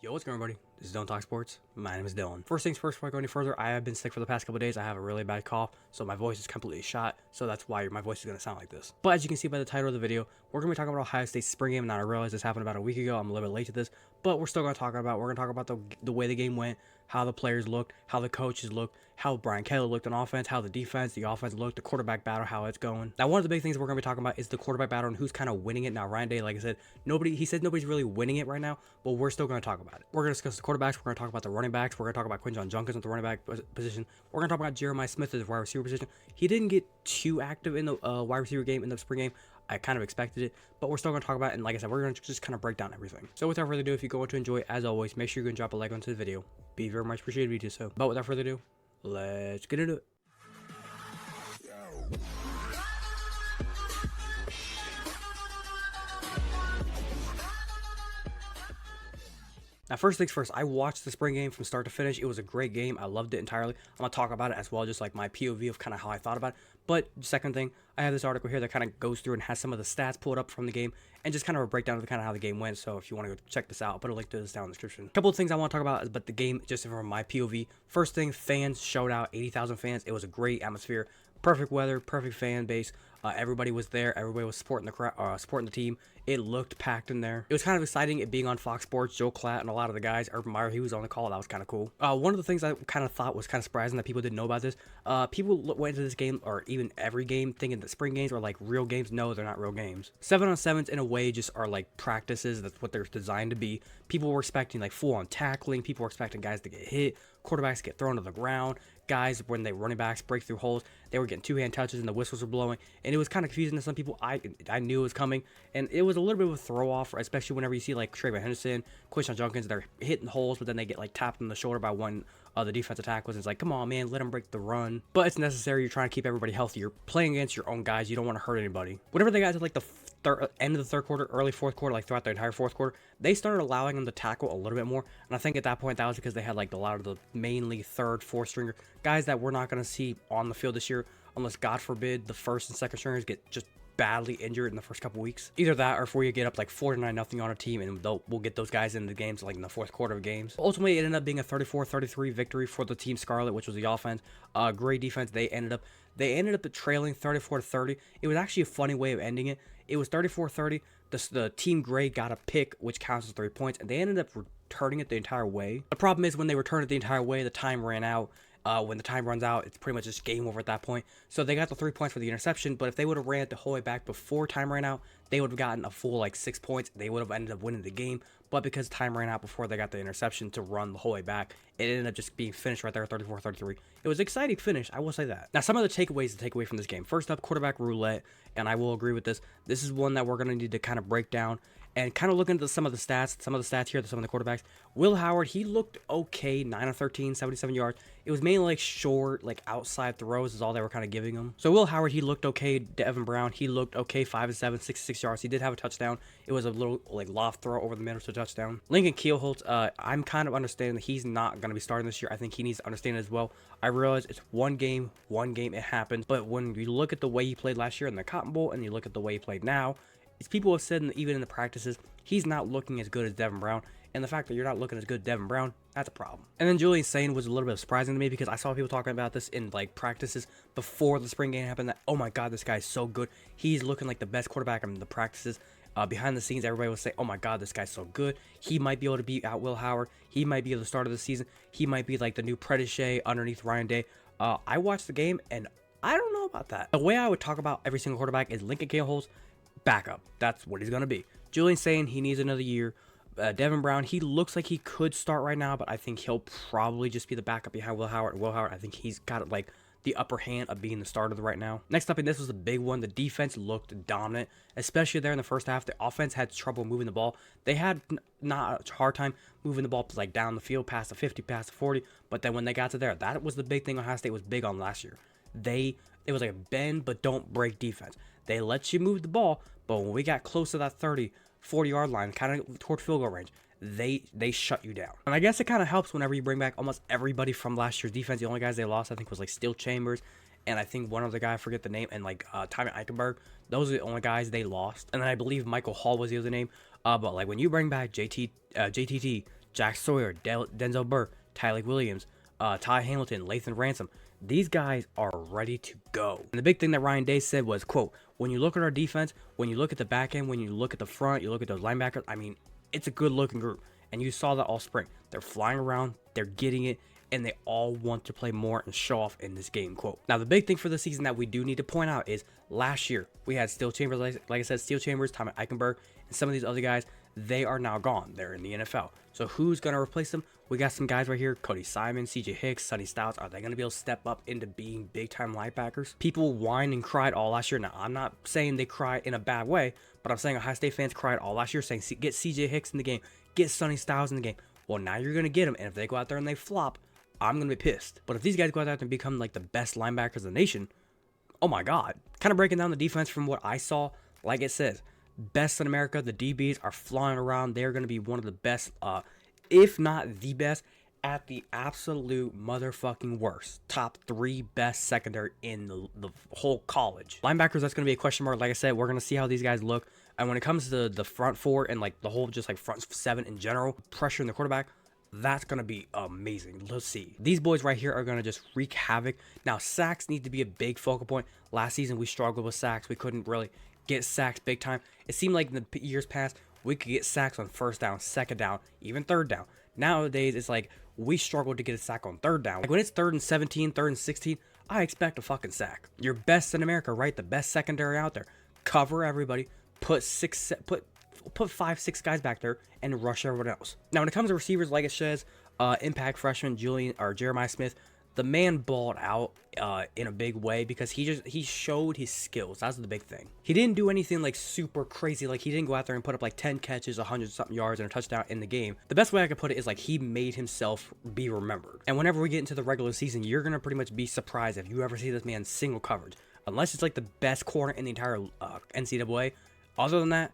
Yo, what's going on, everybody? This is Don't Talk Sports. My name is Dylan. First things first, before I go any further, I have been sick for the past couple of days. I have a really bad cough, so my voice is completely shot, so that's why my voice is going to sound like this. But as you can see by the title of the video, we're going to be talking about Ohio State's spring game. Now, I realize this happened about a week ago. I'm a little bit late to this, but we're still going to talk about the way the game went, how the players looked, how the coaches looked, how Brian Kelly looked on offense, how the offense looked, the quarterback battle, how it's going. Now, one of the big things we're going to be talking about is the quarterback battle and who's kind of winning it. Now, Ryan Day, like I said, he said nobody's really winning it right now, but we're still going to talk about it. We're going to discuss the quarterbacks. We're going to talk about the running backs. We're going to talk about Quinton Junkins at the running back position. We're going to talk about Jeremiah Smith at the wide receiver position. He didn't get too active in the wide receiver game in the spring game. I kind of expected it, but we're still going to talk about it. And like I said, we're going to just kind of break down everything. So without further ado, if you go on to enjoy, as always, make sure you can drop a like onto the video. Be very much appreciated if you do so. But without further ado, let's get into it. Now, first things first, I watched the spring game from start to finish. It was a great game. I loved it entirely. I'm going to talk about it as well, just like my POV of kind of how I thought about it. But second thing, I have this article here that kind of goes through and has some of the stats pulled up from the game and just kind of a breakdown of kind of how the game went. So if you want to go check this out, I'll put a link to this down in the description. A couple of things I want to talk about, but the game just from my POV. First thing, fans showed out, 80,000 fans. It was a great atmosphere. Perfect weather, perfect fan base. Everybody was there. Everybody was supporting the team. It looked packed in there. It was kind of exciting it being on Fox Sports. Joe Klatt and a lot of the guys. Urban Meyer, he was on the call. That was kind of cool. One of the things I kind of thought was kind of surprising that people didn't know about this. People went into this game, or even every game, thinking that spring games are like real games. No, they're not real games. 7-on-7s in a way just are like practices. That's what they're designed to be. People were expecting like full-on tackling. People were expecting guys to get hit. Quarterbacks get thrown to the ground. Guys, when they running backs break through holes, they were getting two-hand touches and the whistles were blowing, and it was kind of confusing to some people. I knew it was coming, and it was a little bit of a throw-off, especially whenever you see like Trayvon Henderson, Quinton Junkins, they're hitting holes, but then they get like tapped in the shoulder by one of the defensive tackles. It's like, come on, man, let them break the run. But it's necessary. You're trying to keep everybody healthy. You're playing against your own guys. You don't want to hurt anybody. Whenever they got to like the end of the third quarter, early fourth quarter, like throughout the entire fourth quarter, they started allowing them to tackle a little bit more. And I think at that point, that was because they had like a lot of the mainly third, fourth stringer guys that we're not going to see on the field this year, unless God forbid the first and second stringers get just badly injured in the first couple weeks. Either that, or if we get up like 49-0 on a team, and we'll get those guys into the games like in the fourth quarter of games. Ultimately, it ended up being a 34-33 victory for the team Scarlet, which was the offense. Great defense. They ended up trailing 34-30. It was actually a funny way of ending it. It was 34-30. The team Gray got a pick, which counts as 3 points, and they ended up returning it the entire way. The problem is when they returned it the entire way, the time ran out. When the time runs out, it's pretty much just game over at that point. So they got the 3 points for the interception, but if they would have ran it the whole way back before time ran out, they would have gotten a full like 6 points. They would have ended up winning the game. But because time ran out before they got the interception to run the whole way back, it ended up just being finished right there, 34-33. It was an exciting finish, I will say that. Now, some of the takeaways to take away from this game. First up, quarterback roulette, and I will agree with this. This is one that we're going to need to kind of break down and kind of look into some of the stats here, some of the quarterbacks. Will Howard, he looked okay, 9 of 13, 77 yards. It was mainly like short, like outside throws is all they were kind of giving him. So Will Howard, he looked okay. Devin Brown, he looked okay, 5 of 7, 66 yards. He did have a touchdown. It was a little like loft throw over the middle to touchdown. Lincoln Kielholtz, I'm kind of understanding that he's not going to be starting this year. I think he needs to understand it as well. I realize it's one game, it happens. But when you look at the way he played last year in the Cotton Bowl and you look at the way he played now, it's people have said, even in the practices, he's not looking as good as Devin Brown. And the fact that you're not looking as good as Devin Brown, that's a problem. And then Julian Sain was a little bit surprising to me because I saw people talking about this in like practices before the spring game happened, that, oh my God, this guy's so good. He's looking like the best quarterback in the practices. Behind the scenes, everybody was saying, oh my God, this guy's so good. He might be able to beat out Will Howard. He might be at the start of the season. He might be like the new protege underneath Ryan Day. I watched the game and I don't know about that. The way I would talk about every single quarterback is Lincoln Kielholtz, backup. That's what he's going to be. Julian Sain, he needs another year. Devin Brown, he looks like he could start right now, but I think he'll probably just be the backup behind Will Howard. Will Howard, I think he's got like the upper hand of being the starter right now. Next up, and this was a big one, the defense looked dominant, especially there in the first half. The offense had trouble moving the ball. They had not a hard time moving the ball like down the field, past the 50, past the 40, but then when they got to there, that was the big thing Ohio State was big on last year. It was like a bend but don't break defense. They let you move the ball, but when we got close to that 30, 40-yard line, kind of toward field goal range, they shut you down. And I guess it kind of helps whenever you bring back almost everybody from last year's defense. The only guys they lost, I think, was like Steel Chambers, and I think one other guy, I forget the name, and like Tommy Eichenberg. Those are the only guys they lost. And then I believe Michael Hall was the other name. But like when you bring back JTT, Jack Sawyer, Denzel Burke, Tyleik Williams, Ty Hamilton, Lathan Ransom. These guys are ready to go. And the big thing that Ryan Day said was, quote, when you look at our defense, when you look at the back end, when you look at the front, you look at those linebackers, I mean, it's a good looking group. And you saw that all spring. They're flying around, they're getting it, and they all want to play more and show off in this game, quote. Now, the big thing for the season that we do need to point out is last year, we had Steel Chambers, like I said, Steel Chambers, Tommy Eichenberg, and some of these other guys, they are now gone. They're in the NFL. So who's going to replace them? We got some guys right here, Cody Simon, CJ Hicks, Sonny Styles. Are they going to be able to step up into being big-time linebackers? People whined and cried all last year. Now, I'm not saying they cried in a bad way, but I'm saying Ohio State fans cried all last year saying, get CJ Hicks in the game, get Sonny Styles in the game. Well, now you're going to get them, and if they go out there and they flop, I'm going to be pissed. But if these guys go out there and become like the best linebackers in the nation, oh my God. Kind of breaking down the defense from what I saw, like it says, best in America, the DBs are flying around. They're going to be one of the best, if not the best, at the absolute motherfucking worst. Top 3 best secondary in the whole college. Linebackers, that's going to be a question mark. Like I said, we're going to see how these guys look. And when it comes to the front 4 and like the whole just like front 7 in general, pressure in the quarterback, that's going to be amazing. Let's see. These boys right here are going to just wreak havoc. Now, sacks need to be a big focal point. Last season, we struggled with sacks. We couldn't really get sacks big time. It seemed like in the years past, we could get sacks on first down, second down, even third down. Nowadays, it's like we struggle to get a sack on third down. Like when it's 3rd and 17, 3rd and 16, I expect a fucking sack. You're best in America, right? The best secondary out there. Cover everybody. Put 5, 6 guys back there and rush everyone else. Now, when it comes to receivers, like it says, impact freshman Jeremiah Smith, the man balled out in a big way because he showed his skills. That's the big thing. He didn't do anything like super crazy. Like he didn't go out there and put up like 10 catches, 100 something yards, and a touchdown in the game. The best way I could put it is like he made himself be remembered. And whenever we get into the regular season, you're gonna pretty much be surprised if you ever see this man single coverage, unless it's like the best corner in the entire NCAA. Other than that,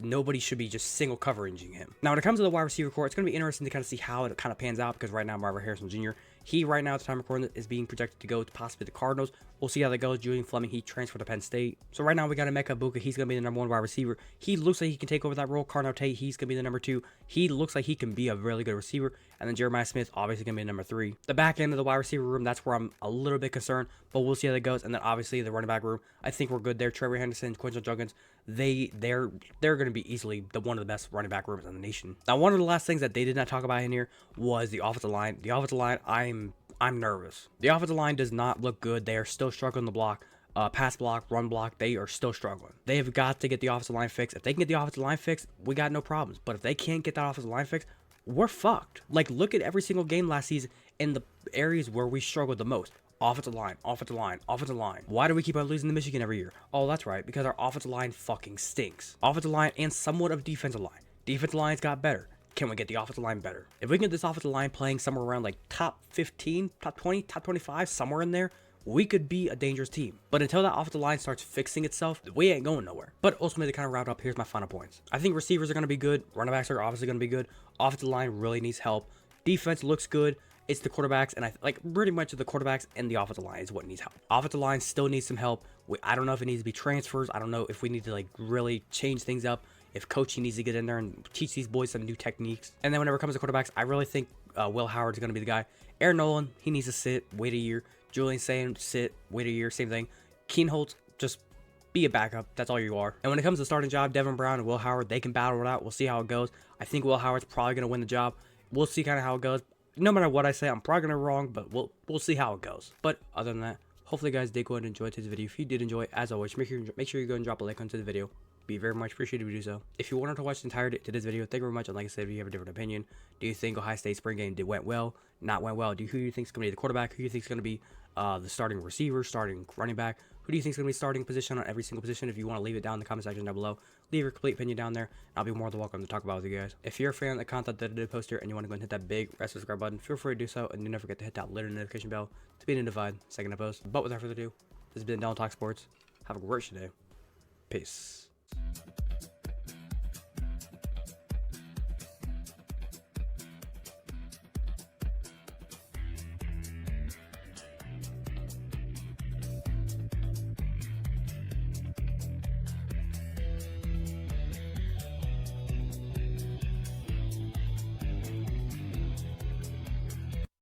nobody should be just single covering him. Now, when it comes to the wide receiver core, it's going to be interesting to kind of see how it kind of pans out because right now, Marvin Harrison Jr., he right now at the time of recording is being projected to go to possibly the Cardinals. We'll see how that goes. Julian Fleming, he transferred to Penn State. So right now we got Emeka Buka. He's going to be the number 1 wide receiver. He looks like he can take over that role. Carnell Tate, he's going to be the number 2. He looks like he can be a really good receiver. And then Jeremiah Smith, obviously going to be number 3. The back end of the wide receiver room, that's where I'm a little bit concerned, but we'll see how that goes. And then obviously the running back room, I think we're good there. Trevor Henderson, Quinton Juggins, they're going to be easily one of the best running back rooms in the nation. Now, one of the last things that they did not talk about in here was the offensive line. The offensive line, I'm nervous. The offensive line does not look good. They are still struggling to block. Pass block, run block, they are still struggling. They have got to get the offensive line fixed. If they can get the offensive line fixed, we got no problems. But if they can't get that offensive line fixed, we're fucked. Like, look at every single game last season in the areas where we struggled the most. Offensive line, offensive line, offensive line. Why do we keep on losing to Michigan every year? Oh, that's right, because our offensive line fucking stinks. Offensive line and somewhat of defensive line. Defensive line's got better. Can we get the offensive line better? If we can get this offensive line playing somewhere around like top 15, top 20, top 25, somewhere in there, we could be a dangerous team. But until that offensive line starts fixing itself, we ain't going nowhere. But ultimately, to kind of round up, here's my final points. I think receivers are going to be good. Running backs are obviously going to be good. Offensive line really needs help. Defense looks good. It's the quarterbacks, and I like pretty much the quarterbacks and the offensive line is what needs help. Offensive line still needs some help. I don't know if it needs to be transfers. I don't know if we need to like really change things up. If coaching needs to get in there and teach these boys some new techniques. And then whenever it comes to quarterbacks, I really think Will Howard's going to be the guy. Aaron Nolan, he needs to sit, wait a year. Julian saying sit, wait a year, same thing. Keen Holtz, just be a backup. That's all you are. And when it comes to starting job, Devin Brown and Will Howard, they can battle it out. We'll see how it goes. I think Will Howard's probably going to win the job. We'll see kind of how it goes. No matter what I say, I'm probably going to be wrong, but we'll see how it goes. But other than that, hopefully you guys did go ahead and enjoy today's video. If you did enjoy, as always, make sure you go and drop a like onto the video. Be very much appreciated if you do so. If you wanted to watch the entirety of today's video, thank you very much. And like I said, if you have a different opinion, do you think Ohio State spring game went well, not went well? Who do you think is going to be the quarterback? Who do you think is going to be the starting receiver, starting running back? Who do you think is going to be starting position on every single position? If you want to leave it down in the comment section down below, leave your complete opinion down there. I'll be more than welcome to talk about it with you guys. If you're a fan of the content that I did post here and you want to go and hit that big red subscribe button, feel free to do so. And don't forget to hit that little notification bell to be notified second I post. But without further ado, this has been Dylan Talk Sports. Have a great day. Peace.